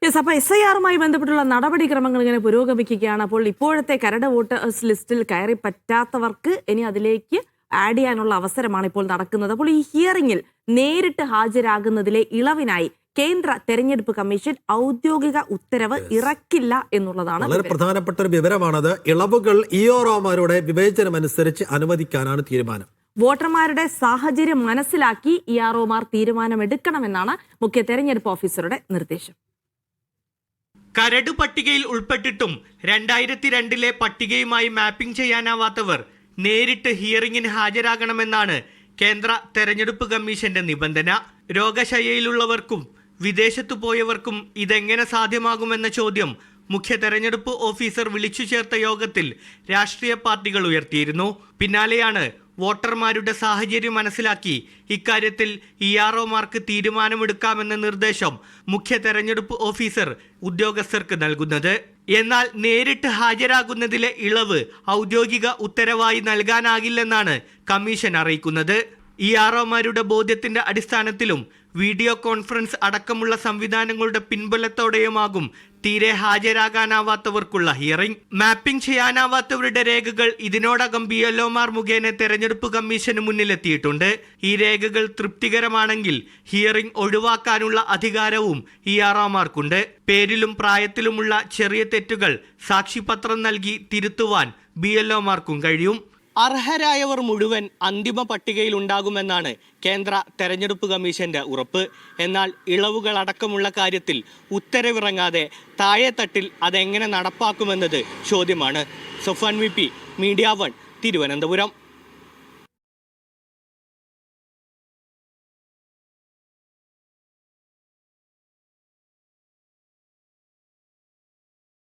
Yes, അപ്പോൾ SIR-മായി ബന്ധപ്പെട്ടുള്ള നടപടിക്രമങ്ങൾ ഇങ്ങനെ പുരോഗമിക്കുകയാണ്. അപ്പോൾ ഇപ്പോഴത്തെ കരട് വോട്ടേഴ്സ് ലിസ്റ്റിൽ കയറി പറ്റാത്തവർക്ക് ഇനി അതിലേക്ക് ആഡ് ചെയ്യാനുള്ള അവസരമാണ് ഇപ്പോൾ നടക്കുന്നത്. അപ്പോൾ ഈ ഹിയറിംഗിൽ നേരിട്ട് ഹാജരാകുന്നതിലെ ഇളവിനായി കേന്ദ്ര തെരഞ്ഞെടുപ്പ് കമ്മീഷൻ ഔദ്യോഗിക ഉത്തരവ് ഇറക്കില്ല എന്നുള്ളതാണ് വളരെ പ്രധാനപ്പെട്ട ഒരു വിവരമാണത്. ഇളവുകൾ EROമാരുടെ വിവേചനമനുസരിച്ച് അനുവദിക്കാനാണ് തീരുമാനം. വോട്ടർമാരുടെ സാഹചര്യം മനസ്സിലാക്കി EROമാർ തീരുമാനമെടുക്കണമെന്നാണ് മുഖ്യ തെരഞ്ഞെടുപ്പ് ഓഫീസറുടെ നിർദ്ദേശം. കരട് പട്ടികയിൽ ഉൾപ്പെട്ടിട്ടും 2002 പട്ടികയുമായി മാപ്പിംഗ് ചെയ്യാനാവാത്തവർ നേരിട്ട് ഹിയറിംഗിന് ഹാജരാകണമെന്നാണ് കേന്ദ്ര തെരഞ്ഞെടുപ്പ് കമ്മീഷന്റെ നിബന്ധന. രോഗശയ്യയിലുള്ളവർക്കും വിദേശത്തു പോയവർക്കും ഇതെങ്ങനെ സാധ്യമാകുമെന്ന ചോദ്യം മുഖ്യ തെരഞ്ഞെടുപ്പ് ഓഫീസർ വിളിച്ചു ചേർത്ത യോഗത്തിൽ രാഷ്ട്രീയ പാർട്ടികൾ ഉയർത്തിയിരുന്നു. പിന്നാലെയാണ് വോട്ടർമാരുടെ സാഹചര്യം മനസ്സിലാക്കി ഇക്കാര്യത്തിൽ EROമാർക്ക് തീരുമാനമെടുക്കാമെന്ന നിർദ്ദേശം മുഖ്യ തെരഞ്ഞെടുപ്പ് ഓഫീസർ ഉദ്യോഗസ്ഥർക്ക് നൽകുന്നത്. എന്നാൽ നേരിട്ട് ഹാജരാകുന്നതിലെ ഇളവ് ഔദ്യോഗിക ഉത്തരവായി നൽകാനാകില്ലെന്നാണ് കമ്മീഷൻ അറിയിക്കുന്നത്. EROമാരുടെ ബോധ്യത്തിന്റെ അടിസ്ഥാനത്തിലും വീഡിയോ കോൺഫറൻസ് അടക്കമുള്ള സംവിധാനങ്ങളുടെ പിൻബലത്തോടെയുമാകും തീരെ ഹാജരാകാനാവാത്തവർക്കുള്ള ഹിയറിംഗ്. മാപ്പിംഗ് ചെയ്യാനാവാത്തവരുടെ രേഖകൾ ഇതിനോടകം BLOമാർ മുഖേന തെരഞ്ഞെടുപ്പ് കമ്മീഷന് മുന്നിലെത്തിയിട്ടുണ്ട്. ഈ രേഖകൾ തൃപ്തികരമാണെങ്കിൽ ഹിയറിംഗ് ഒഴിവാക്കാനുള്ള അധികാരവും EROമാർക്കുണ്ട്. പേരിലും പ്രായത്തിലുമുള്ള ചെറിയ തെറ്റുകൾ സാക്ഷിപത്രം നൽകി തിരുത്തുവാൻ BLOമാർക്കും കഴിയും. അർഹരായവർ മുഴുവൻ അന്തിമ പട്ടികയിൽ ഉണ്ടാകുമെന്നാണ് കേന്ദ്ര തെരഞ്ഞെടുപ്പ് കമ്മീഷന്റെ ഉറപ്പ്. എന്നാൽ ഇളവുകളടക്കമുള്ള കാര്യത്തിൽ ഉത്തരവിറങ്ങാതെ താഴെത്തട്ടിൽ അതെങ്ങനെ നടപ്പാക്കുമെന്നത് ചോദ്യമാണ്. സൊഫാൻ VP, മീഡിയ 1, തിരുവനന്തപുരം.